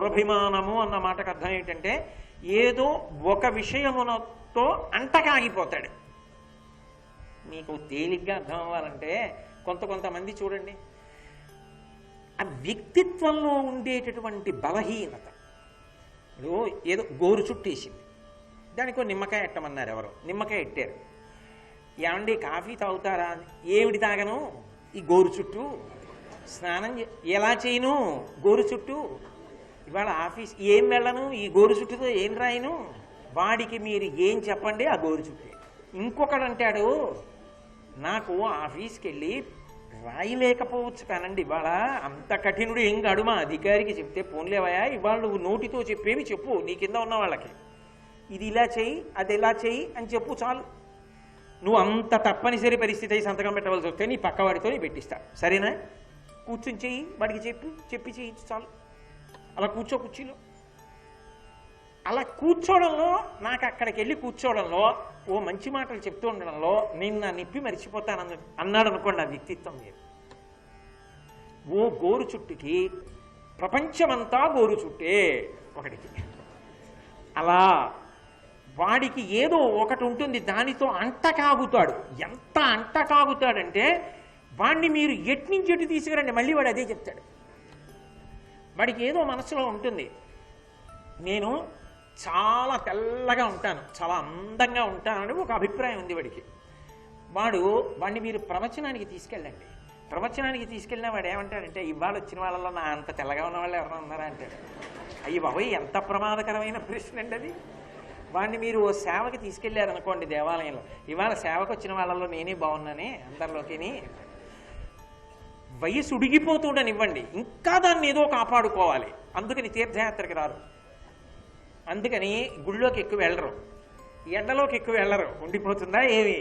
దురభిమానము అన్న మాటకు అర్థం ఏంటంటే ఏదో ఒక విషయమునతో అంటకాగిపోతాడు. మీకు తేలిగ్గా అర్థం అవ్వాలంటే కొంతమంది చూడండి, ఆ వ్యక్తిత్వంలో ఉండేటటువంటి బలహీనత. ఇప్పుడు ఏదో గోరు చుట్టేసింది, దానికో నిమ్మకాయ ఎట్టమన్నారు, ఎవరో నిమ్మకాయ ఎట్టారు. ఏమండి కాఫీ తాగుతారా? ఏమిటి తాగను, ఈ గోరు చుట్టూ స్నానం ఎలా చేయను, గోరు చుట్టూ ఇవాళ ఆఫీస్ ఏం వెళ్ళను, ఈ గోరు చుట్టూతో ఏం రాయను. వాడికి మీరు ఏం చెప్పండి, ఆ గోరు చుట్టే. ఇంకొకడు అంటాడు, నాకు ఆఫీస్కి వెళ్ళి రాయలేకపోవచ్చు కానండి, ఇవాళ అంత కఠినుడు ఏం కాడు, మా అధికారికి చెప్తే పోన్లేవయా, ఇవాళ నువ్వు నోటితో చెప్పేవి చెప్పు, నీ కింద ఉన్న వాళ్ళకి ఇది ఇలా చెయ్యి అది ఇలా చెయ్యి అని చెప్పు చాలు. నువ్వు అంత తప్పనిసరి పరిస్థితి అయి సంతకం పెట్టవలసి వస్తే నీ పక్కవాడితో నీ పెట్టిస్తా, సరేనా? కూర్చుని చెయ్యి, వాడికి చెప్పి చెయ్యి చాలు. అలా కుర్చీలో అలా కూర్చోవడంలో, నాకు అక్కడికి వెళ్ళి కూర్చోవడంలో, ఓ మంచి మాటలు చెప్తూ ఉండడంలో నేను నా నిప్పి మరిచిపోతాను అన్నాడు అనుకోండి, ఆ వ్యక్తిత్వం మీరు. ఓ గోరు చుట్టుకి ప్రపంచమంతా గోరు చుట్టే ఒకటికి. అలా వాడికి ఏదో ఒకటి ఉంటుంది, దానితో అంట కాగుతాడు. ఎంత అంట కాగుతాడంటే వాడిని మీరు ఎట్నుంచి ఎటు తీసుకురండి మళ్ళీ వాడు అదే చెప్తాడు. వాడికి ఏదో మనసులో ఉంటుంది, నేను చాలా తెల్లగా ఉంటాను, చాలా అందంగా ఉంటానని ఒక అభిప్రాయం ఉంది వాడికి. వాడిని మీరు ప్రవచనానికి తీసుకెళ్ళండి. ప్రవచనానికి తీసుకెళ్ళినా వాడు ఏమంటాడంటే, ఇవాళ వచ్చిన వాళ్ళలో నా అంత తెల్లగా ఉన్న వాళ్ళు ఎవరైనా ఉన్నారా అంటాడు. అయ్యి బాబోయ్, ఎంత ప్రమాదకరమైన ప్రశ్న అండి అది. వాడిని మీరు ఓ సేవకి తీసుకెళ్ళారనుకోండి దేవాలయంలో, ఇవాళ సేవకు వచ్చిన వాళ్ళలో నేనే బాగున్నానే అందరిలోకిని, వయసు ఉడిగిపోతుండనివ్వండి, ఇంకా దాన్ని ఏదో కాపాడుకోవాలి. అందుకని తీర్థయాత్రకి రారు, అందుకని గుళ్ళోకి ఎక్కువ వెళ్ళరు, ఎండలోకి ఎక్కువ వెళ్ళరు. ఉండిపోతుందా ఏమి,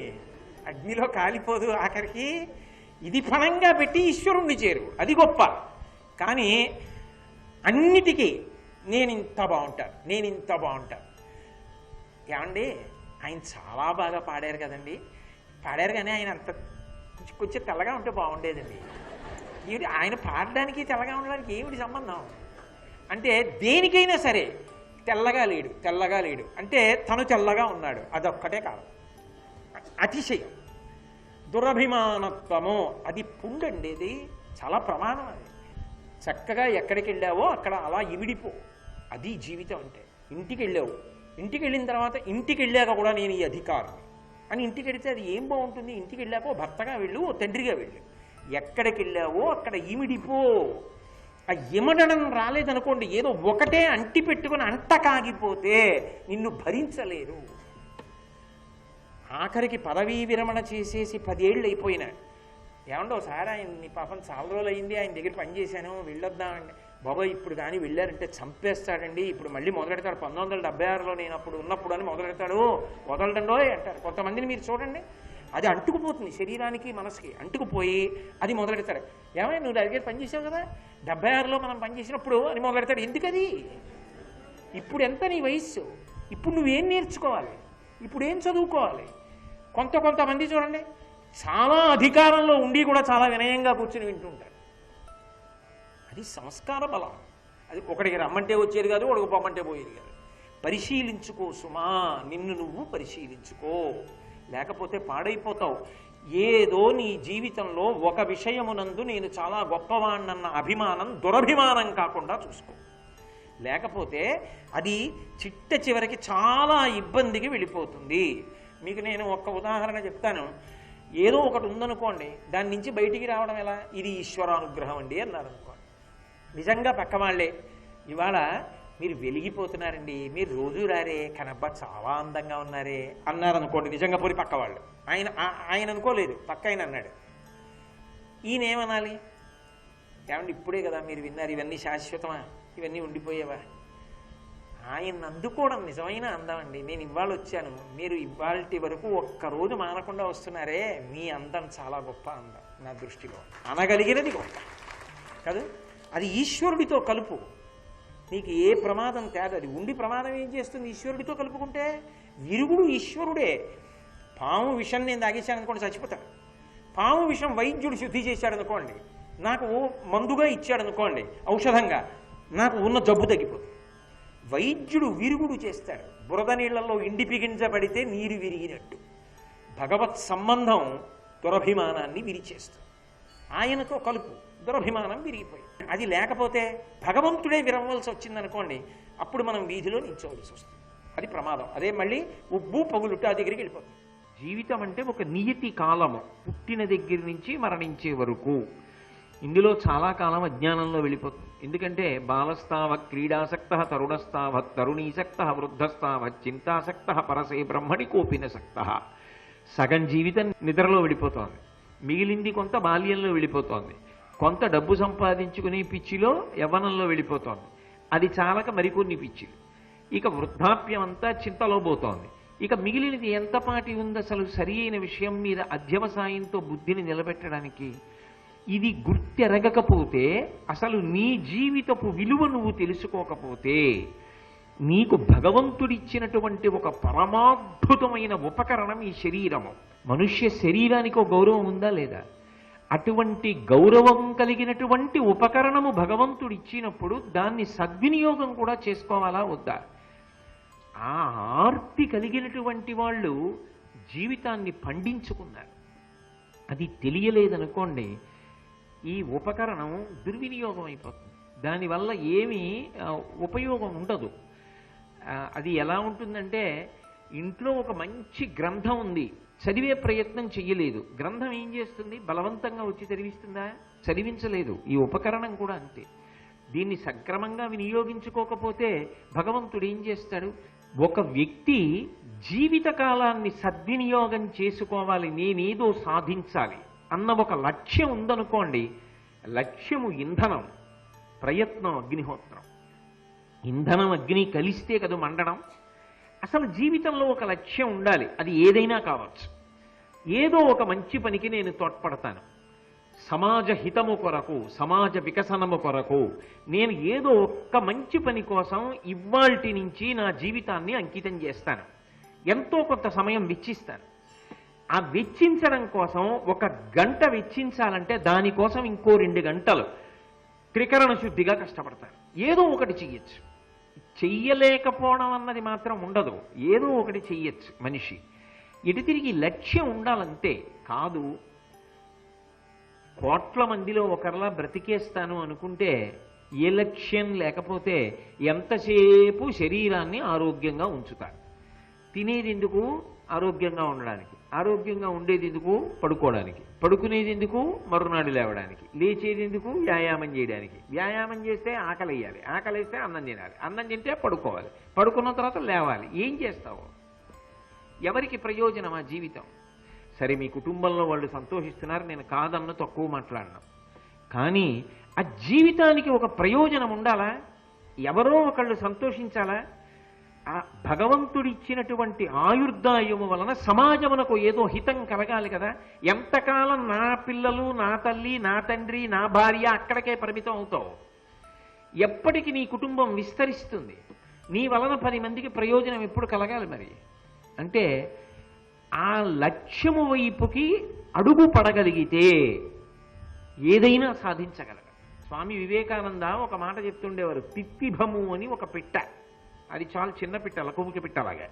అగ్నిలో కాలిపోదు ఆఖరికి. ఇది ఫలంగా పెట్టి ఈశ్వరుణ్ణి చేరు, అది గొప్ప. కానీ అన్నిటికీ నేను ఇంత బాగుంటాను. ఏమండి ఆయన చాలా బాగా పాడారు కదండి, పాడారు కానీ ఆయన అంత కొంచెం తెల్లగా ఉంటే బాగుండేదండి. ఏమిటి ఆయన పాడడానికి తెల్లగా ఉండడానికి ఏమిటి సంబంధం అంటే, దేనికైనా సరే తెల్లగా లేడు అంటే తను తెల్లగా ఉన్నాడు, అదొక్కటే కాదు. అతిశయం, దురభిమానత్వము, అది పుండండి, అది చాలా ప్రమాదం. అది చక్కగా ఎక్కడికి వెళ్ళావో అక్కడ అలా ఇవిడిపో, అది జీవితం అంటే. ఇంటికి వెళ్ళిన తర్వాత ఇంటికి వెళ్ళాక కూడా నేను ఈ అధికారిని అని ఇంటికి వెళితే అది ఏం బాగుంటుంది? ఇంటికి వెళ్ళాక ఓ భర్తగా వెళ్ళు, ఓ తండ్రిగా వెళ్ళు, ఎక్కడికి వెళ్ళావో అక్కడ ఇమిడిపో. ఆ ఇమడడం రాలేదనుకోండి, ఏదో ఒకటే అంటి పెట్టుకుని అంట కాగిపోతే నిన్ను భరించలేరు. ఆఖరికి పదవీ విరమణ చేసేసి 10 ఏళ్ళు అయిపోయినా, ఏమండో సార్ ఆయన్ని పాపం చాలా రోజులు అయింది, ఆయన దగ్గర పనిచేశాను, వెళ్ళొద్దామండి. బాబాయ్ ఇప్పుడు కానీ వెళ్ళారంటే చంపేస్తాడండి, ఇప్పుడు మళ్ళీ మొదలెడతాడు, 1976లో నేను అప్పుడు ఉన్నప్పుడు అని మొదలెడతాడు, వదలడండో అంటారు. కొంతమందిని మీరు చూడండి, అది అంటుకుపోతుంది, శరీరానికి మనసుకి అంటుకుపోయి అది మొదలెడతాడు. ఏమైనా నువ్వు దగ్గర పనిచేసావు కదా 76లో మనం పనిచేసినప్పుడు అని మొదలెడతాడు. ఎందుకది? ఇప్పుడు ఎంత నీ వయస్సు, ఇప్పుడు నువ్వేం నేర్చుకోవాలి, ఇప్పుడు ఏం చదువుకోవాలి? కొంతమంది చూడండి, చాలా అధికారంలో ఉండి కూడా చాలా వినయంగా కూర్చుని వింటుంటారు. అది సంస్కార బలం. అది ఒకడికి రమ్మంటే వచ్చేది కాదు, ఒకడికి పొమ్మంటే పోయేది కాదు. పరిశీలించుకో సుమా, నిన్ను నువ్వు పరిశీలించుకో, లేకపోతే పాడైపోతావు. ఏదో నీ జీవితంలో ఒక విషయమునందు నేను చాలా గొప్పవాణ్ణన్న అభిమానం దురభిమానం కాకుండా చూసుకో, లేకపోతే అది చిట్ట చివరికి చాలా ఇబ్బందికి వెళ్ళిపోతుంది. మీకు నేను ఒక్క ఉదాహరణ చెప్తాను. ఏదో ఒకటి ఉందనుకోండి, దాని నుంచి బయటికి రావడం ఎలా? ఇది ఈశ్వరానుగ్రహం అండి అన్నారు అనుకోండి. నిజంగా పక్క వాళ్ళే, ఇవాళ మీరు వెలిగిపోతున్నారండి, మీరు రోజు రారే కనబ్బా చాలా అందంగా ఉన్నారే అన్నారనుకోండి, నిజంగా పోయి పక్క వాళ్ళు. ఆయన అనుకోలేదు, పక్క ఆయన అన్నాడు. ఈయన ఏమనాలి? ఏమండి ఇప్పుడే కదా మీరు విన్నారు, ఇవన్నీ శాశ్వతమా, ఇవన్నీ ఉండిపోయేవా? ఆయన అందుకోవడం నిజమైన అందం అండి. నేను ఇవాళ వచ్చాను, మీరు ఇవాళ వరకు ఒక్కరోజు మానకుండా వస్తున్నారే, మీ అందం చాలా గొప్ప అందం నా దృష్టిలో అనగలిగినది గొప్ప కాదు. అది ఈశ్వరుడితో కలుపు, నీకు ఏ ప్రమాదం కాదు. అది ఉండి ప్రమాదం ఏం చేస్తుంది? ఈశ్వరుడితో కలుపుకుంటే విరుగుడు ఈశ్వరుడే. పాము విషం నేను తాగేశాను అనుకోండి చచ్చిపోతాను. పాము విషం వైద్యుడు శుద్ధి చేశాడు అనుకోండి, నాకు మందుగా ఇచ్చాడు అనుకోండి, ఔషధంగా నాకు ఉన్న జబ్బు తగ్గిపోతుంది. వైద్యుడు విరుగుడు చేస్తాడు. బురద నీళ్లలో ఇండి పిగించబడితే నీరు విరిగినట్టు భగవత్ సంబంధం దురభిమానాన్ని విరిచేస్తుంది. ఆయనతో కలుపు, దురభిమానం విరిగిపోయింది. అది లేకపోతే భగవంతుడే విరవలసి వచ్చిందనుకోండి, అప్పుడు మనం వీధిలో నిల్చోవలసి వస్తుంది. అది ప్రమాదం. అదే మళ్ళీ ఉబ్బు పగులుట్టు ఆ దగ్గరికి వెళ్ళిపోతుంది. జీవితం అంటే ఒక నియతి కాలము, పుట్టిన దగ్గర నుంచి మరణించే వరకు. ఇందులో చాలా కాలం అజ్ఞానంలో వెళ్ళిపోతుంది. ఎందుకంటే బాలస్తావ క్రీడాసక్త, తరుణస్తావ తరుణీసక్త, వృద్ధస్తావ చింతాసక్త, పరసే బ్రహ్మణి కోపిన సక్త. సగం జీవితం నిద్రలో వెళ్ళిపోతోంది, మిగిలింది కొంత బాల్యంలో వెళ్ళిపోతోంది, కొంత డబ్బు సంపాదించుకునే పిచ్చిలో యవ్వనంలో వెళ్ళిపోతోంది, అది చాలక మరికొన్ని పిచ్చిలు, ఇక వృద్ధాప్యం అంతా చింతలో పోతోంది. ఇక మిగిలినది ఎంతపాటి ఉంది అసలు సరి అయిన విషయం మీద అధ్యవసాయంతో బుద్ధిని నిలబెట్టడానికి? ఇది గుర్తెరగకపోతే, అసలు నీ జీవితపు విలువ నువ్వు తెలుసుకోకపోతే, నీకు భగవంతుడిచ్చినటువంటి ఒక పరమాద్భుతమైన ఉపకరణం ఈ శరీరము. మనుష్య శరీరానికి ఒక గౌరవం ఉందా లేదా? అటువంటి గౌరవం కలిగినటువంటి ఉపకరణము భగవంతుడిచ్చినప్పుడు దాన్ని సద్వినియోగం కూడా చేసుకోవాలా వద్దా? ఆ ఆర్తి కలిగినటువంటి వాళ్ళు జీవితాన్ని పండించుకున్నారు. అది తెలియలేదనుకోండి, ఈ ఉపకరణం దుర్వినియోగం అయిపోతుంది. దానివల్ల ఏమీ ఉపయోగం ఉండదు. అది ఎలా ఉంటుందంటే, ఇంట్లో ఒక మంచి గ్రంథం ఉంది, చదివే ప్రయత్నం చెయ్యలేదు, గ్రంథం ఏం చేస్తుంది? బలవంతంగా వచ్చి చదివిస్తుందా? చదివించలేదు. ఈ ఉపకరణం కూడా అంతే. దీన్ని సక్రమంగా వినియోగించుకోకపోతే భగవంతుడు ఏం చేస్తాడు? ఒక వ్యక్తి జీవితకాలాన్ని సద్వినియోగం చేసుకోవాలి, నేనేదో సాధించాలి అన్న ఒక లక్ష్యం ఉందనుకోండి. లక్ష్యము ఇంధనం, ప్రయత్నం అగ్నిహోత్రం. ఇంధనం అగ్ని కలిస్తే కదా మండడం. అసలు జీవితంలో ఒక లక్ష్యం ఉండాలి. అది ఏదైనా కావచ్చు. ఏదో ఒక మంచి పనికి నేను తోడ్పడతాను, సమాజ హితము కొరకు, సమాజ వికసనము కొరకు నేను ఏదో ఒక్క మంచి పని కోసం ఇవాల్టి నుంచి నా జీవితాన్ని అంకితం చేస్తాను. ఎంతో కొంత సమయం వెచ్చిస్తాను. ఆ వెచ్చించడం కోసం 1 గంట వెచ్చించాలంటే దానికోసం ఇంకో 2 గంటలు త్రికరణ శుద్ధిగా కష్టపడతాను. ఏదో ఒకటి చెయ్యొచ్చు. చెయ్యలేకపోవడం అన్నది మాత్రం ఉండదు. ఏదో ఒకటి చెయ్యొచ్చు మనిషి. ఎటు తిరిగి లక్ష్యం ఉండాలంతే. కాదు కోట్ల మందిలో ఒకరిలా బ్రతికేస్తాను అనుకుంటే, ఏ లక్ష్యం లేకపోతే ఎంతసేపు శరీరాన్ని ఆరోగ్యంగా ఉంచుతారు. తినేది ఎందుకు? ఆరోగ్యంగా ఉండడానికి. ఆరోగ్యంగా ఉండేది ఎందుకు? పడుకోవడానికి. పడుకునేది ఎందుకు? మరునాడు లేవడానికి. లేచేది ఎందుకు? వ్యాయామం చేయడానికి. వ్యాయామం చేస్తే ఆకలి వేయాలి, ఆకలి వేస్తే అన్నం తినాలి, అన్నం తింటే పడుకోవాలి, పడుకున్న తర్వాత లేవాలి. ఏం చేస్తావు? ఎవరికి ప్రయోజనం ఆ జీవితం? సరే, మీ కుటుంబంలో వాళ్ళు సంతోషిస్తున్నారు, నేను కాదన్న తక్కువ మాట్లాడినా, కానీ ఆ జీవితానికి ఒక ప్రయోజనం ఉండాలా? ఎవరో ఒకళ్ళు సంతోషించాలా? ఆ భగవంతుడిచ్చినటువంటి ఆయుర్దాయము వలన సమాజమునకు ఏదో హితం కలగాలి కదా. ఎంతకాలం నా పిల్లలు, నా తల్లి, నా తండ్రి, నా భార్య అక్కడికే పరిమితం అవుతావు? ఎప్పటికి నీ కుటుంబం విస్తరిస్తుంది? నీ వలన 10 మందికి ప్రయోజనం ఎప్పుడు కలగాలి మరి? అంటే ఆ లక్ష్యము వైపుకి అడుగు పడగలిగితే ఏదైనా సాధించగలరు. స్వామి వివేకానంద ఒక మాట చెప్తుండేవారు. తిత్తిభము అని ఒక పిట్ట, అది చాలా చిన్న పిట్ట, లకుముకి పిట్టలాగా.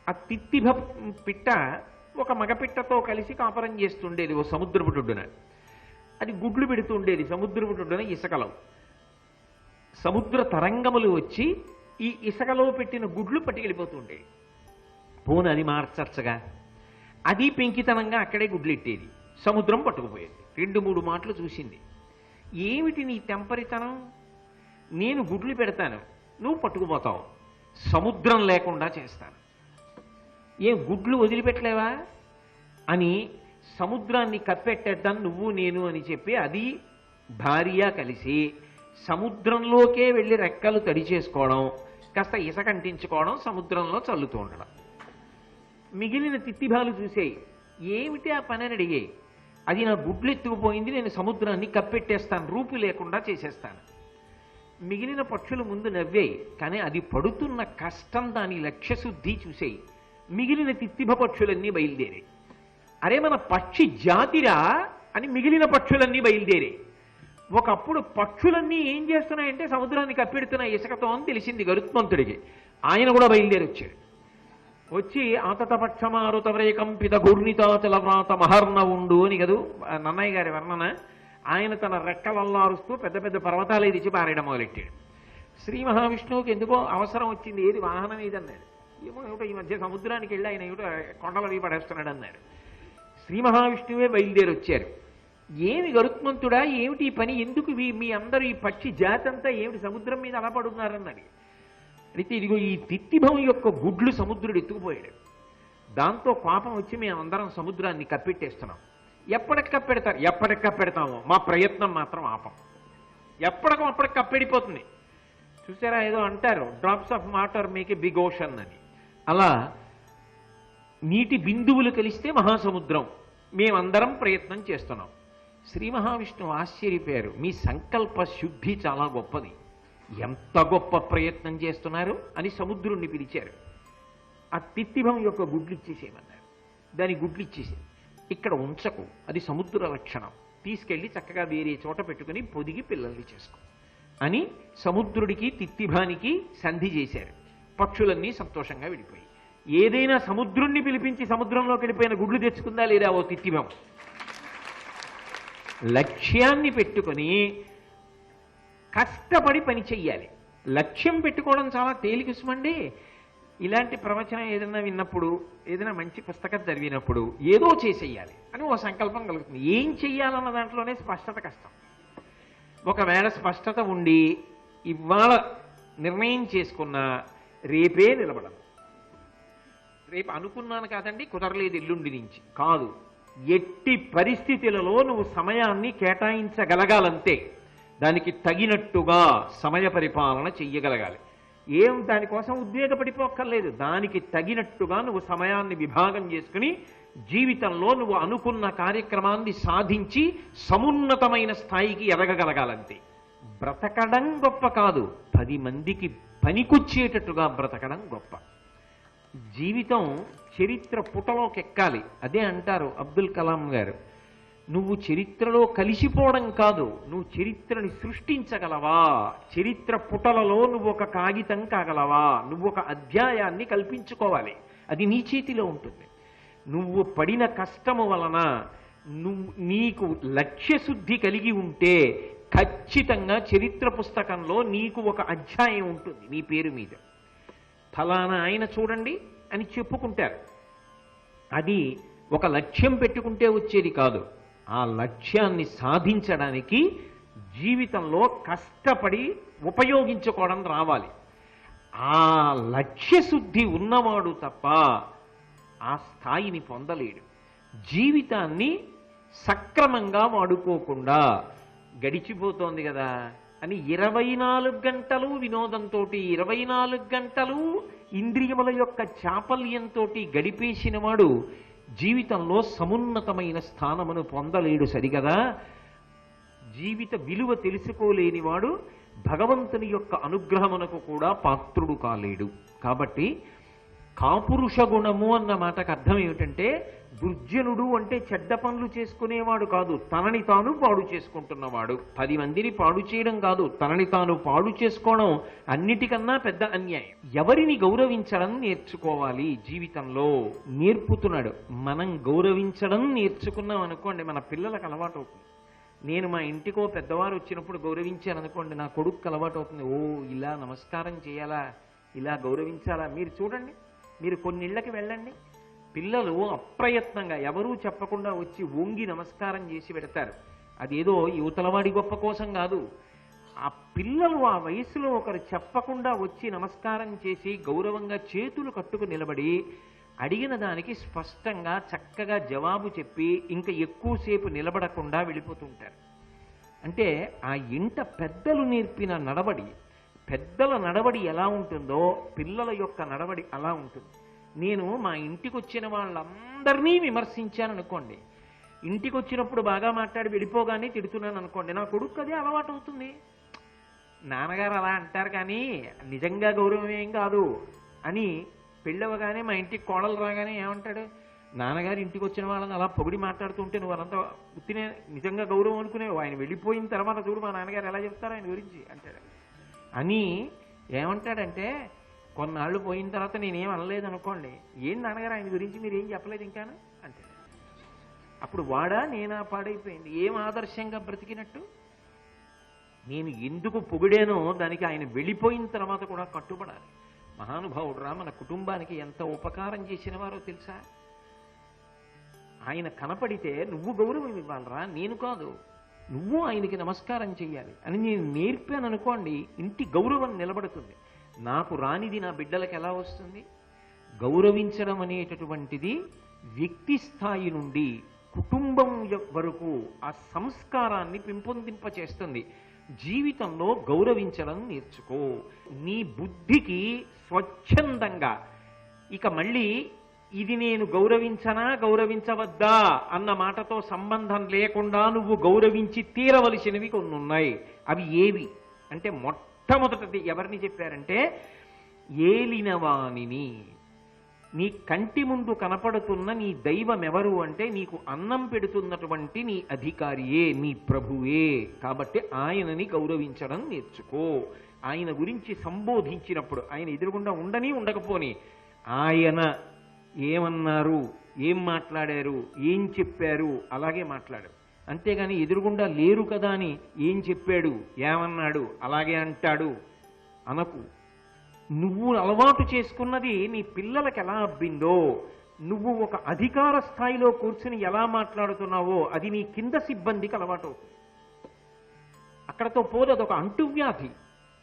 ఆ తిత్తిభ పిట్ట ఒక మగపిట్టతో కలిసి కాపురం చేస్తుండేది ఓ సముద్రపు ఒడ్డున. అది గుడ్లు పెడుతుండేది సముద్రపు ఒడ్డున ఇసుకలో. సముద్ర తరంగములు వచ్చి ఈ ఇసుకలో పెట్టిన గుడ్లు పట్టుకెళ్ళిపోతుండేవి. పోను అది మార్చచ్చుగా. అది పెంకితనంగా అక్కడే గుడ్లెట్టేది, సముద్రం పట్టుకుపోయేది. 2-3 మాటలు చూసింది. ఏమిటి నీ తెంపరితనం? నేను గుడ్లు పెడతాను, నువ్వు పట్టుకుపోతావు, సముద్రం లేకుండా చేస్తాను. ఏం గుడ్లు వదిలిపెట్టలేవా అని సముద్రాన్ని కప్పెట్టేద్దాం నువ్వు నేను అని చెప్పి అది భార్య కలిసి సముద్రంలోకే వెళ్ళి రెక్కలు తడి చేసుకోవడం, కాస్త ఇసకంటించుకోవడం, సముద్రంలో చల్లుతూ ఉండడం. మిగిలిన తిత్తిభాలు చూసేయి, ఏమిటి ఆ పని అని అడిగాయి. అది నా గుడ్లు ఎత్తుకుపోయింది, నేను సముద్రాన్ని కప్పెట్టేస్తాను, రూపు లేకుండా చేసేస్తాను. మిగిలిన పక్షులు ముందు నవ్వాయి, కానీ అది పడుతున్న కష్టం, దాని లక్ష్యశుద్ధి చూసేయి. మిగిలిన తిత్తిభ పక్షులన్నీ బయలుదేరాయి. అరే మన పక్షి జాతిరా అని మిగిలిన పక్షులన్నీ బయలుదేరాయి. ఒకప్పుడు పక్షులన్నీ ఏం చేస్తున్నాయంటే సముద్రాన్ని కప్పెడుతున్నాయి ఇసుకతో అని తెలిసింది గరుత్మంతుడికి. ఆయన కూడా బయలుదేరి వచ్చాడు. వచ్చి ఆతతపక్షమారుతవ్రేకంపిత ఘూర్ణితాచల వ్రాత మహర్ణ ఉండు అని కదూ నన్నయ్య గారి వర్ణన. ఆయన తన రెక్కలల్లారుస్తూ పెద్ద పెద్ద పర్వతాలు ఎదిచి పారేయడం మొదలెట్టాడు. శ్రీ మహావిష్ణువుకి ఎందుకో అవసరం వచ్చింది, ఏది వాహనం ఏదన్నాడు. ఏమో ఏమిటో ఈ మధ్య సముద్రానికి వెళ్ళి ఆయన ఏమిటో కొండలవి పడేస్తున్నాడు అన్నాడు. శ్రీ మహావిష్ణువే బయలుదేరి వచ్చారు. ఏమి గరుత్మంతుడా, ఏమిటి ఈ పని, ఎందుకు మీ అందరూ ఈ పక్షి జాతి అంతా ఏమిటి సముద్రం మీద అలా పడుతున్నారన్నది. అయితే ఇదిగో ఈ తిత్తిభం యొక్క గుడ్లు సముద్రుడు ఎత్తుకుపోయాడు. దాంతో కోపం వచ్చి మేమందరం సముద్రాన్ని కప్పెట్టేస్తున్నాం. ఎప్పటికి కప్పెడతారు? ఎప్పటికి కప్పెడతామో, మా ప్రయత్నం మాత్రం ఆపం. అప్పటికి కప్పెడిపోతుంది. చూసారా, ఏదో అంటారు drops of water make a big ocean అని. అలా నీటి బిందువులు కలిస్తే మహాసముద్రం. మేమందరం ప్రయత్నం చేస్తున్నాం. శ్రీ మహావిష్ణువు ఆశ్చర్యపోయారు. మీ సంకల్ప శుద్ధి చాలా గొప్పది, ఎంత గొప్ప ప్రయత్నం చేస్తున్నారు అని సముద్రుణ్ణి పిలిచారు. ఆ తిత్తిభం యొక్క గుడ్లు ఇచ్చేసేయమన్నారు. దాని గుడ్లు ఇచ్చేసి, ఇక్కడ ఉంచకు, అది సముద్ర లక్షణం, తీసుకెళ్ళి చక్కగా వేరే చోట పెట్టుకుని పొదిగి పిల్లల్ని చేసుకో అని సముద్రుడికి తిత్తిభానికి సంధి చేశారు. పక్షులన్నీ సంతోషంగా విడిపోయి. ఏదైనా సముద్రుణ్ణి పిలిపించి సముద్రంలోకి వెళ్ళిపోయిన గుడ్లు తెచ్చుకుందా లేదా ఓ తిత్తిభం? లక్ష్యాన్ని పెట్టుకొని కష్టపడి పని చెయ్యాలి. లక్ష్యం పెట్టుకోవడం చాలా తేలిక సుమండి. ఇలాంటి ప్రవచనం ఏదైనా విన్నప్పుడు, ఏదైనా మంచి పుస్తకం చదివినప్పుడు ఏదో చేసేయాలి అని ఓ సంకల్పం కలుగుతుంది. ఏం చెయ్యాలన్న దాంట్లోనే స్పష్టత కష్టం. ఒకవేళ స్పష్టత ఉండి ఇవాళ నిర్ణయం చేసుకున్న రేపే నిలబడదు. రేపు అనుకున్నాను కాదండి, కుదరలేదు ఎల్లుండి నుంచి కాదు, ఎట్టి పరిస్థితులలో నువ్వు సమయాన్ని కేటాయించగలగాలంతే. దానికి తగినట్టుగా సమయ పరిపాలన చెయ్యగలగాలి. ఏం దానికోసం ఉద్వేగపడిపోక్కర్లేదు. దానికి తగినట్టుగా నువ్వు సమయాన్ని విభాగం చేసుకుని జీవితంలో నువ్వు అనుకున్న కార్యక్రమాన్ని సాధించి సమున్నతమైన స్థాయికి ఎదగగలగాలంతే. బ్రతకడం గొప్ప కాదు, 10 మందికి పనికొచ్చేటట్టుగా బ్రతకడం గొప్ప. జీవితం చరిత్ర పుటలోకి ఎక్కాలి. అదే అంటారు అబ్దుల్ కలాం గారు, నువ్వు చరిత్రలో కలిసిపోవడం కాదు, నువ్వు చరిత్రని సృష్టించగలవా, చరిత్ర పుటలలో నువ్వు ఒక కాగితం కాగలవా, నువ్వు ఒక అధ్యాయాన్ని కల్పించుకోవాలి. అది నీ చేతిలో ఉంటుంది. నువ్వు పడిన కష్టము వలన నీకు లక్ష్యశుద్ధి కలిగి ఉంటే ఖచ్చితంగా చరిత్ర పుస్తకంలో నీకు ఒక అధ్యాయం ఉంటుంది నీ పేరు మీద. ఫలానా ఆయన చూడండి అని చెప్పుకుంటారు. అది ఒక లక్ష్యం పెట్టుకుంటే వచ్చేది కాదు. ఆ లక్ష్యాన్ని సాధించడానికి జీవితంలో కష్టపడి ఉపయోగించుకోవడం రావాలి. ఆ లక్ష్యశుద్ధి ఉన్నవాడు తప్ప ఆ స్థాయిని పొందలేడు. జీవితాన్ని సక్రమంగా వాడుకోకుండా గడిచిపోతోంది కదా అని 24 గంటలు వినోదంతో, 24 గంటలు ఇంద్రియముల యొక్క చాపల్యంతో గడిపేసిన వాడు జీవితంలో సమున్నతమైన స్థానమును పొందలేడు. సరిగదా, జీవిత విలువ తెలుసుకోలేనివాడు భగవంతుని యొక్క అనుగ్రహమునకు కూడా పాత్రుడు కాలేడు. కాబట్టి కాపురుష గుణము అన్న మాటకు అర్థం ఏమిటంటే, దుర్జనుడు అంటే చెడ్డ పనులు చేసుకునేవాడు కాదు, తనని తాను పాడు చేసుకుంటున్నవాడు. 10 మందిని పాడు చేయడం కాదు, తనని తాను పాడు చేసుకోవడం అన్నిటికన్నా పెద్ద అన్యాయం. ఎవరిని గౌరవించడం నేర్చుకోవాలి జీవితంలో నేర్పుతున్నాడు. మనం గౌరవించడం నేర్చుకున్నాం అనుకోండి, మన పిల్లలకు అలవాటు అవుతుంది. నేను మా ఇంటికో పెద్దవారు వచ్చినప్పుడు గౌరవించాను అనుకోండి, నా కొడుకు అలవాటు అవుతుంది. ఓ, ఇలా నమస్కారం చేయాలా, ఇలా గౌరవించాలా. మీరు చూడండి, మీరు కొన్ని ఇళ్ళకి వెళ్ళండి, పిల్లలు అప్రయత్నంగా ఎవరూ చెప్పకుండా వచ్చి వంగి నమస్కారం చేసి పెడతారు. అదేదో యువతలవాడి గొప్ప కోసం కాదు. ఆ పిల్లలు ఆ వయసులో ఒకరు చెప్పకుండా వచ్చి నమస్కారం చేసి గౌరవంగా చేతులు కట్టుకు నిలబడి అడిగిన దానికి స్పష్టంగా చక్కగా జవాబు చెప్పి ఇంకా ఎక్కువసేపు నిలబడకుండా వెళ్ళిపోతుంటారు. అంటే ఆ ఇంట పెద్దలు నేర్పిన నడవడి, పెద్దల నడవడి ఎలా ఉంటుందో పిల్లల యొక్క నడవడి అలా ఉంటుంది. నేను మా ఇంటికి వచ్చిన వాళ్ళందరినీ విమర్శించాను అనుకోండి, ఇంటికి వచ్చినప్పుడు బాగా మాట్లాడి వెళ్ళిపోగానే తిడుతున్నాను అనుకోండి, నా కొడుకు అదే అలవాటు అవుతుంది. నాన్నగారు అలా అంటారు కానీ నిజంగా గౌరవం ఏం కాదు అని పెళ్ళవగానే మా ఇంటికి కోడలు రాగానే ఏమంటాడు, నాన్నగారు ఇంటికి వచ్చిన వాళ్ళని అలా పొగిడి మాట్లాడుతుంటే నువ్వు అనంత ఉత్తినే నిజంగా గౌరవం అనుకునేవు. ఆయన వెళ్ళిపోయిన తర్వాత చూడు మా నాన్నగారు ఎలా చెప్తారు ఆయన గురించి అంటాడు. అని ఏమంటాడంటే కొన్నాళ్ళు పోయిన తర్వాత నేనేం అనలేదు అనుకోండి, ఏం నాన్నగారు ఆయన గురించి మీరు ఏం చెప్పలేదు ఇంకాను అంటాడు. అప్పుడు వాడా నేనా పాడైపోయింది, ఏం ఆదర్శంగా బ్రతికినట్టు. నేను ఎందుకు పొగిడానో దానికి ఆయన వెళ్ళిపోయిన తర్వాత కూడా కట్టుబడాలి. మహానుభావుడురా, మన కుటుంబానికి ఎంత ఉపకారం చేసిన వారో తెలుసా. ఆయన కనపడితే నువ్వు గౌరవం ఇవ్వాలరా, నేను కాదు, నువ్వు ఆయనకి నమస్కారం చెయ్యాలి అని నేను నేర్పాను అనుకోండి, ఇంటి గౌరవం నిలబడుతుంది. నాకు రానిది నా బిడ్డలకు ఎలా వస్తుంది? గౌరవించడం అనేటటువంటిది వ్యక్తి స్థాయి నుండి కుటుంబం వరకు ఆ సంస్కారాన్ని పెంపొందింపచేస్తుంది. జీవితంలో గౌరవించడం నేర్చుకో. నీ బుద్ధికి స్వచ్ఛందంగా ఇక మళ్ళీ ఇది నేను గౌరవించనా గౌరవించవద్దా అన్న మాటతో సంబంధం లేకుండా నువ్వు గౌరవించి తీరవలసినవి కొన్ని ఉన్నాయి. అవి ఏవి అంటే, మొట్టమొదటిది ఎవరిని చెప్పారంటే, ఏలినవాణిని. నీ కంటి ముందు కనపడుతున్న నీ దైవం ఎవరు అంటే, నీకు అన్నం పెడుతున్నటువంటి నీ అధికారియే, నీ ప్రభువే. కాబట్టి ఆయనని గౌరవించడం నేర్చుకో. ఆయన గురించి సంబోధించినప్పుడు ఆయన ఎదురుగుండా ఉండని ఉండకపోని ఆయన ఏమన్నారు, ఏం మాట్లాడారు, ఏం చెప్పారు అలాగే మాట్లాడు. అంతేగాని ఎదురుగుండా లేరు కదా అని ఏం చెప్పాడు, ఏమన్నాడు అలాగే అంటాడు అనకు. నువ్వు అలవాటు చేసుకున్నది నీ పిల్లలకు ఎలా అబ్బిందో, నువ్వు ఒక అధికార స్థాయిలో కూర్చుని ఎలా మాట్లాడుతున్నావో అది నీ కింద సిబ్బందికి అలవాటు అవుతుంది. అక్కడతో పోదు, అదొక అంటువ్యాధి.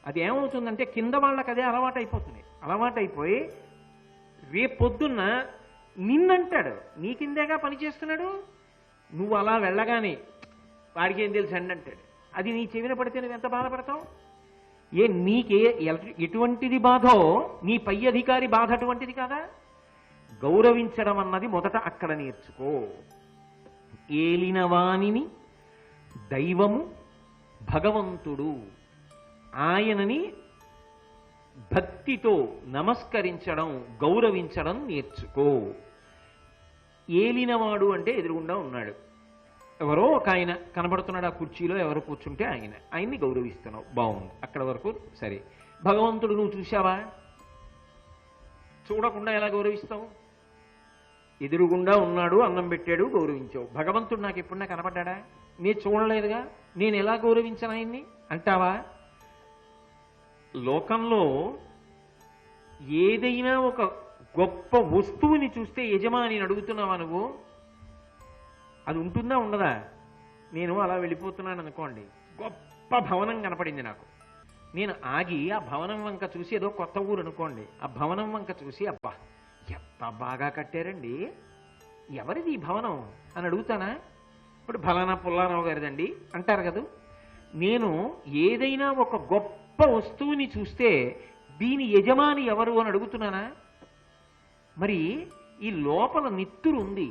అది ఏమవుతుందంటే కింద వాళ్ళకి అదే అలవాటైపోతుంది. అలవాటైపోయి రేపొద్దున్న నిన్నంటాడు, నీ కిందేగా పనిచేస్తున్నాడు, నువ్వు అలా వెళ్ళగానే వాడికి ఏం తెలుసు అండి అంటాడు. అది నీ చెవిన పడితే నువ్వు ఎంత బాధపడతావు? నీకే ఎటువంటిది బాధో నీ పై అధికారి బాధ అటువంటిది కాదా? గౌరవించడం అన్నది మొదట అక్కడ నేర్చుకో. ఏలినవాణిని దైవము భగవంతుడు, ఆయనని భక్తితో నమస్కరించడం గౌరవించడం నేర్చుకో. ఏలినవాడు అంటే ఎదురుగుండా ఉన్నాడు, ఎవరో ఒక ఆయన కనబడుతున్నాడు, ఆ కుర్చీలో ఎవరు కూర్చుంటే ఆయన్ని గౌరవిస్తున్నావు, బాగుంది, అక్కడ వరకు సరే. భగవంతుడు నువ్వు చూశావా? చూడకుండా ఎలా గౌరవిస్తావు? ఎదురుగుండా ఉన్నాడు, అన్నం పెట్టాడు, గౌరవించావు. భగవంతుడు నాకు ఎప్పుడన్నా కనపడ్డా? నేను చూడలేదుగా, నేను ఎలా గౌరవించను ఆయన్ని అంటావా? లోకంలో ఏదైనా ఒక గొప్ప వస్తువుని చూస్తే యజమానిని అడుగుతున్నావా నువ్వు? అది ఉంటుందా ఉండదా? నేను అలా వెళ్ళిపోతున్నాను అనుకోండి, గొప్ప భవనం కనపడింది నాకు, నేను ఆగి ఆ భవనం వంక చూసి, ఏదో కొత్త ఊరు అనుకోండి, ఆ భవనం వంక చూసి అబ్బా ఎంత బాగా కట్టారండి, ఎవరిది ఈ భవనం అని అడుగుతానా? ఇప్పుడు ఫలానా పుల్లారావు గారిదండి అంటారు కదా. నేను ఏదైనా ఒక గొప్ప వస్తువుని చూస్తే దీని యజమాని ఎవరు అని అడుగుతున్నానా? మరి ఈ లోపల నిత్తురు ఉంది,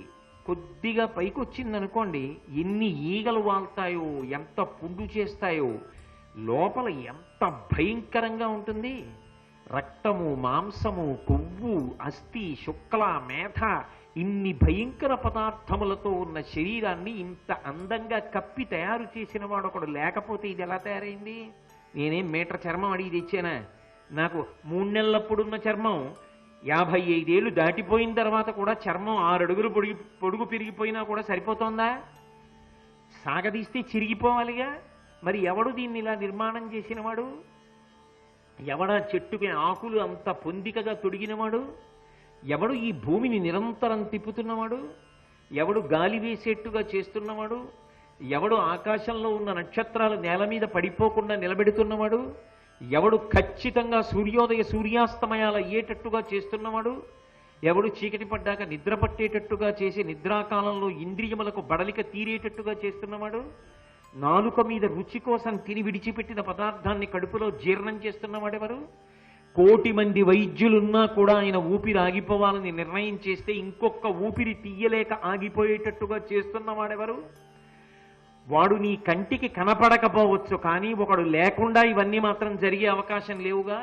కొద్దిగా పైకి వచ్చిందనుకోండి, ఎన్ని ఈగలు వాళ్తాయో, ఎంత పుండు చేస్తాయో, లోపల ఎంత భయంకరంగా ఉంటుంది. రక్తము, మాంసము, కొవ్వు, అస్థి, శుక్ల, మేధ, ఇన్ని భయంకర పదార్థములతో ఉన్న శరీరాన్ని ఇంత అందంగా కప్పి తయారు చేసిన వాడు ఒకడు లేకపోతే ఇది ఎలా తయారైంది? నేనేం మీటర్ చర్మం అడిగి తెచ్చానా? నాకు 3 నెలలప్పుడున్న చర్మం 55 ఏళ్ళు దాటిపోయిన తర్వాత కూడా చర్మం 6 అడుగులు పొడుగు పెరిగిపోయినా కూడా సరిపోతుందా? సాగదీస్తే చిరిగిపోవాలిగా. మరి ఎవడు దీన్ని ఇలా నిర్మాణం చేసినవాడు? ఎవడా చెట్టుకి ఆకులు అంత పొందికగా తొడిగినవాడు? ఎవడు ఈ భూమిని నిరంతరం తిప్పుతున్నవాడు? ఎవడు గాలి వేసేట్టుగా చేస్తున్నవాడు? ఎవడు ఆకాశంలో ఉన్న నక్షత్రాలు నేల మీద పడిపోకుండా నిలబెడుతున్నవాడు? ఎవడు ఖచ్చితంగా సూర్యోదయ సూర్యాస్తమయాలు అయ్యేటట్టుగా చేస్తున్నవాడు? ఎవడు చీకటి పడ్డాక నిద్ర పట్టేటట్టుగా చేసి నిద్రాకాలంలో ఇంద్రియములకు బడలిక తీరేటట్టుగా చేస్తున్నవాడు? నాలుక మీద రుచి కోసం తిని విడిచిపెట్టిన పదార్థాన్ని కడుపులో జీర్ణం చేస్తున్నవాడెవరు? 1,000,000 మంది వైద్యులున్నా కూడా ఆయన ఊపిరి ఆగిపోవాలని నిర్ణయం చేస్తే ఇంకొక ఊపిరి తీయలేక ఆగిపోయేటట్టుగా చేస్తున్నవాడెవరు? వాడు నీ కంటికి కనపడకపోవచ్చు, కానీ ఒకడు లేకుండా ఇవన్నీ మాత్రం జరిగే అవకాశం లేవుగా.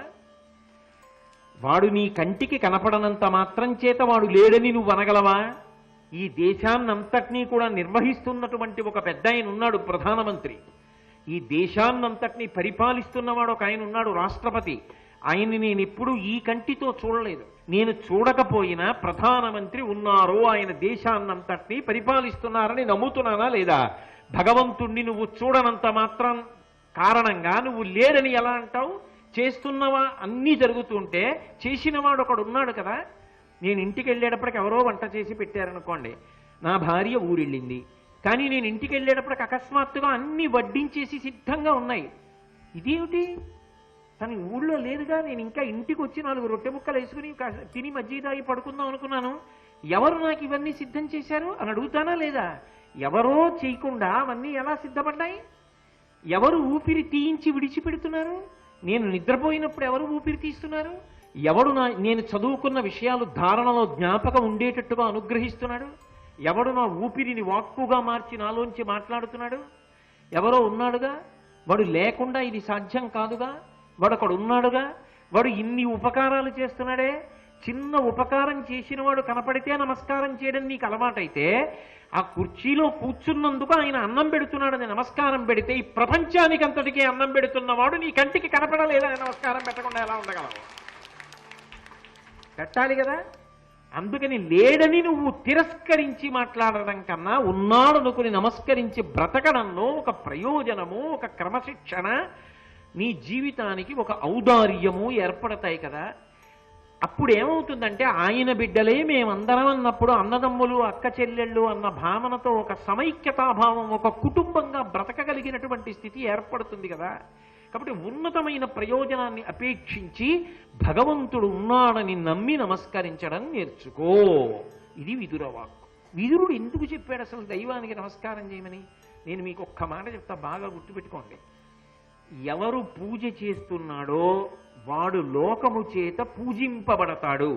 వాడు నీ కంటికి కనపడనంత మాత్రం చేత వాడు లేడని నువ్వు అనగలవా? ఈ దేశాన్నంతటినీ కూడా నిర్వహిస్తున్నటువంటి ఒక పెద్ద ఆయన ఉన్నాడు, ప్రధానమంత్రి. ఈ దేశాన్నంతటినీ పరిపాలిస్తున్నవాడు ఒక ఆయన ఉన్నాడు, రాష్ట్రపతి. ఆయన్ని నేను ఎప్పుడూ ఈ కంటితో చూడలేదు. నేను చూడకపోయినా ప్రధానమంత్రి ఉన్నారు, ఆయన దేశాన్నంతటినీ పరిపాలిస్తున్నారని నమ్ముతున్నానా లేదా? భగవంతుణ్ణి నువ్వు చూడనంత మాత్రం కారణంగా నువ్వు లేడని ఎలా అంటావు? చేస్తున్నవా అన్నీ జరుగుతుంటే చేసినవాడు ఒకడు ఉన్నాడు కదా. నేను ఇంటికి వెళ్ళేటప్పటికి ఎవరో వంట చేసి పెట్టారనుకోండి, నా భార్య ఊరెళ్ళింది, కానీ నేను ఇంటికి వెళ్ళేటప్పటికి అకస్మాత్తుగా అన్నీ వడ్డించేసి సిద్ధంగా ఉన్నాయి. ఇదేమిటి? తను ఊళ్ళో లేదుగా, నేను ఇంకా ఇంటికి వచ్చి 4 రొట్టె ముక్కలు వేసుకుని తిని మజ్జిగ తాగి పడుకుందాం అనుకున్నాను, ఎవరు నాకు ఇవన్నీ సిద్ధం చేశారు అని అడుగుతానా లేదా? ఎవరో చేయకుండా అవన్నీ ఎలా సిద్ధపడ్డాయి? ఎవరు ఊపిరి తీయించి విడిచిపెడుతున్నారు? నేను నిద్రపోయినప్పుడు ఎవరు ఊపిరి తీస్తున్నారు? ఎవడు నేను చదువుకున్న విషయాలు ధారణలో జ్ఞాపకం ఉండేటట్టుగా అనుగ్రహిస్తున్నాడు? ఎవడు నా ఊపిరిని వాక్కుగా మార్చి నాలోంచి మాట్లాడుతున్నాడు? ఎవరో ఉన్నాడుగా. వాడు లేకుండా ఇది సాధ్యం కాదుగా. వాడు అక్కడ ఉన్నాడుగా. వాడు ఇన్ని ఉపకారాలు చేస్తున్నాడే. చిన్న ఉపకారం చేసిన వాడు కనపడితే నమస్కారం చేయడం నీకు అలవాటైతే, ఆ కుర్చీలో కూర్చున్నందుకు ఆయన అన్నం పెడుతున్నాడని నమస్కారం పెడితే, ఈ ప్రపంచానికి అంతటికీ అన్నం పెడుతున్నవాడు నీ కంటికి కనపడలేదని నమస్కారం పెట్టకుండా ఎలా ఉండగలవు? పెట్టాలి కదా. అందుకని లేడని నువ్వు తిరస్కరించి మాట్లాడడం కన్నా ఉన్నాడనుకుని నమస్కరించి బ్రతకడంలో ఒక ప్రయోజనము, ఒక క్రమశిక్షణ, నీ జీవితానికి ఒక ఔదార్యము ఏర్పడతాయి కదా. అప్పుడు ఏమవుతుందంటే ఆయన బిడ్డలే మేమందరం అన్నప్పుడు అన్నదమ్ములు అక్క చెల్లెళ్ళు అన్న భావనతో ఒక సమైక్యతాభావం, ఒక కుటుంబంగా బ్రతకగలిగినటువంటి స్థితి ఏర్పడుతుంది కదా. కాబట్టి ఉన్నతమైన ప్రయోజనాన్ని అపేక్షించి భగవంతుడు ఉన్నాడని నమ్మి నమస్కరించడం నేర్చుకో. ఇది విదురవాక్కు. విదురుడు ఎందుకు చెప్పాడు అసలు దైవానికి నమస్కారం చేయమని? నేను మీకు ఒక్క మాట చెప్తా, బాగా గుర్తుపెట్టుకోండి. ఎవరు పూజ చేస్తున్నాడో వాడు లోకము చేత పూజింపబడతాడు.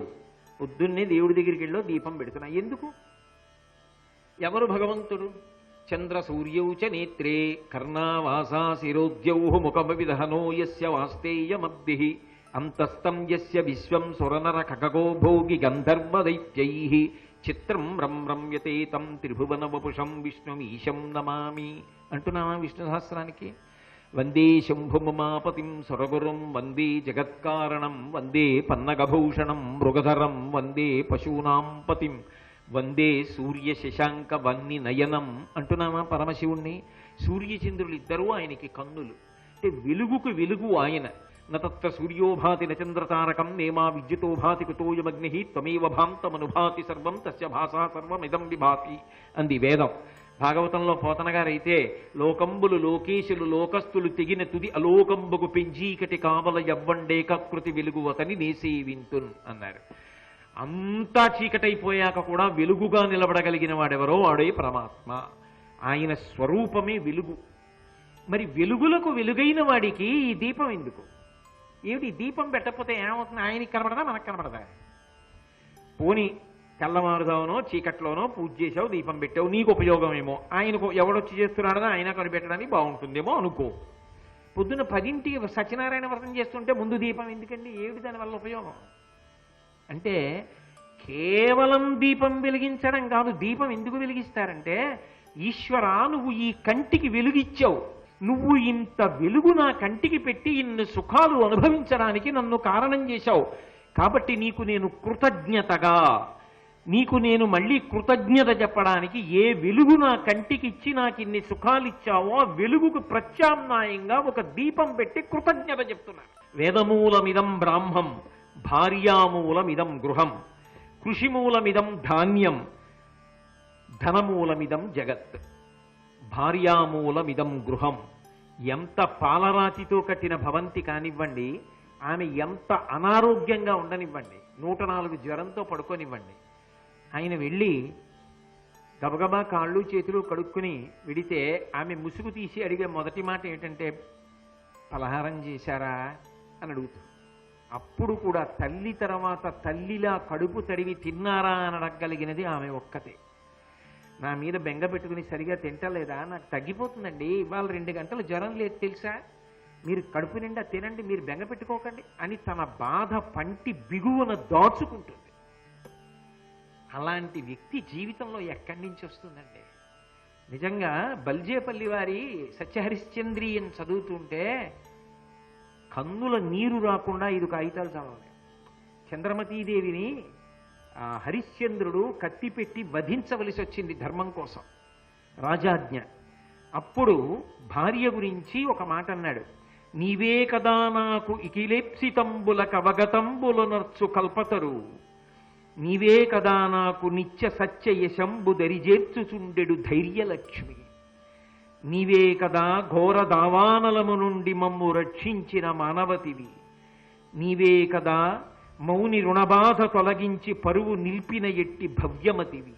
పొద్దున్నే దేవుడి దగ్గరికి వెళ్ళో దీపం పెడుతున్నా. ఎందుకు? ఎవరు భగవంతుడు? చంద్ర సూర్యౌ చ నేత్రే కర్ణావాసా శిరోద్యౌ ముఖమవిదహనో యస్య వాస్తేయమబ్ధి అంతస్తం యస్య విశ్వం సురనర ఖగో భోగి గంధర్వ దైత్యైః చిత్రం రమ్యతే తం త్రిభువన వపుషం విష్ణుమీశం నమామి అంటున్నామా విష్ణు సహస్రానికి? వందే శంభుమమాపతిం సురగురుం వందే జగత్కారణం వందే పన్నగభూషణం మృగధరం వందే పశూనాం పతిం వందే సూర్య శశాంక వన్ని నయనం అంటున్నామా పరమశివుణ్ణి? సూర్యచంద్రులు ఇద్దరూ ఆయనకి కన్నులు. అంటే వెలుగుకు వెలుగు ఆయన. నతత్ర సూర్యోభాతి నచంద్రతారకం నేమా విద్యుతోభాతి కుతోయమగ్ని త్వమేవ భాంతమనుభాతి సర్వం తస్య భాషా సర్వమిదం విభాతి అంది వేదం. భాగవతంలో పోతన గారైతే లోకంబులు లోకేశులు లోకస్తులు తెగిన తుది అలోకంబుకు పెంజీకటి కావల యవ్వండేకృతి వెలుగువతని నేసేవింతున్ అన్నారు. అంతా చీకటైపోయాక కూడా వెలుగుగా నిలబడగలిగిన వాడెవరో వాడే పరమాత్మ. ఆయన స్వరూపమే వెలుగు. మరి వెలుగులకు వెలుగైన వాడికి ఈ దీపం ఎందుకు? ఏమిటి దీపం పెట్టకపోతే ఏమవుతుంది? ఆయనకి కనబడదా మనకు కనబడదా? పోనీ తెల్లవారుదావునో చీకట్లోనో పూజ చేసావు, దీపం పెట్టావు, నీకు ఉపయోగం ఏమో, ఆయనకు ఎవడొచ్చి చేస్తున్నాడో ఆయన కనిపెట్టడానికి బాగుంటుందేమో అనుకో. పొద్దున్న 10ంటికి సత్యనారాయణ వ్రతం చేస్తుంటే ముందు దీపం ఎందుకండి? ఏమిటి దానివల్ల ఉపయోగం? అంటే కేవలం దీపం వెలిగించడం కాదు. దీపం ఎందుకు వెలిగిస్తారంటే, ఈశ్వరా నువ్వు ఈ కంటికి వెలుగిచ్చావు, నువ్వు ఇంత వెలుగు నా కంటికి పెట్టి ఇన్ని సుఖాలు అనుభవించడానికి నన్ను కారణం చేశావు, కాబట్టి నీకు నేను కృతజ్ఞతగా, నీకు నేను మళ్ళీ కృతజ్ఞత చెప్పడానికి ఏ వెలుగు నా కంటికి ఇచ్చి నాకు ఇన్ని సుఖాలు ఇచ్చావో ఆ వెలుగుకు ప్రత్యామ్నాయంగా ఒక దీపం పెట్టి కృతజ్ఞత చెప్తున్నాను. వేదమూలమిదం బ్రాహ్మం భార్యామూలమిదం గృహం కృషిమూలమిదం ధాన్యం ధనమూలమిదం జగత్. భార్యామూలమిదం గృహం. ఎంత పాలరాతితో కట్టిన భవంతి కానివ్వండి, ఆమె ఎంత అనారోగ్యంగా ఉండనివ్వండి, 104 జ్వరంతో పడుకోనివ్వండి, ఆయన వెళ్ళి గబగబా కాళ్ళు చేతులు కడుక్కుని విడితే ఆమె ముసుగు తీసి అడిగే మొదటి మాట ఏంటంటే, పలహారం చేశారా అని అడుగుతుంది. అప్పుడు కూడా తల్లి తర్వాత తల్లిలా కడుపు తడివి తిన్నారా అని అడగగలిగినది ఆమె ఒక్కతే. నా మీద బెంగ పెట్టుకుని సరిగా తింటలేదా, నాకు తగ్గిపోతుందండి, ఇవాళ 2 గంటలు జ్వరం లేదు తెలుసా, మీరు కడుపు నిండా తినండి, మీరు బెంగ పెట్టుకోకండి అని తన బాధ పంటి బిగువన దాచుకుంటుంది. అలాంటి వ్యక్తి జీవితంలో ఎక్కడి నుంచి వస్తుందండి? నిజంగా బల్జేపల్లి వారి సత్యహరిశ్చంద్రియన్ చదువుతుంటే కన్నుల నీరు రాకుండా 5 కాగితాలు చదవాలి. చంద్రమతీదేవిని హరిశ్చంద్రుడు కత్తిపెట్టి వధించవలసి వచ్చింది ధర్మం కోసం, రాజాజ్ఞ. అప్పుడు భార్య గురించి ఒక మాట అన్నాడు, నీవే కదా నాకు ఇకిలేప్సితంబుల కవగతంబులనర్చు కల్పతరు, నీవే కదా నాకు నిత్య సత్య యశంబు దరిజేర్చుచుండెడు ధైర్యలక్ష్మి, నీవే కదా ఘోర దావానలము నుండి మమ్ము రక్షించిన మానవతివి, నీవే కదా మౌని రుణబాధ తొలగించి పరువు నిల్పిన ఎట్టి భవ్యమతివి,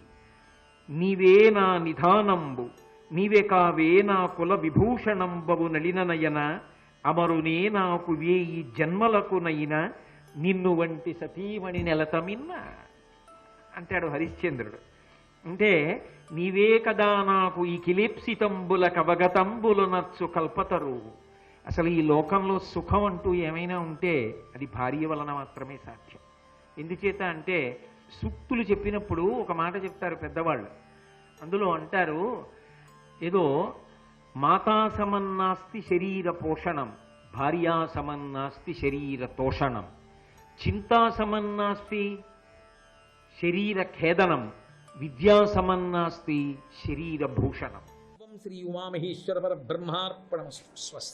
నీవే నా నిధానంబు, నీవే కావే నా కుల విభూషణంబవు నళిననయన, అమరునే నాకు 1000 జన్మలకునైన నిన్ను వంటి సతీమణి నెలతమిన్న అంటాడు హరిశ్చంద్రుడు. అంటే నీవే కదా నాకు ఈ కిలేప్సితంబుల కవగతంబులనర్చు కల్పతరు. అసలు ఈ లోకంలో సుఖం అంటూ ఏమైనా ఉంటే అది భార్య వలన మాత్రమే సాధ్యం. ఎందుచేత అంటే సూక్తులు చెప్పినప్పుడు ఒక మాట చెప్తారు పెద్దవాళ్ళు. అందులో అంటారు, ఏదో మాతా సమన్నాస్తి శరీర పోషణం, భార్యా సమన్నాస్తి శరీర తోషణం, చింతా సమన్నాస్తి శరీర ఖేదనం, విద్యా సమన్నాస్తి శరీర భూషణం. శ్రీ ఉమామహేశ్వర పరబ్రహ్మార్పణమస్తు. స్వస్తి.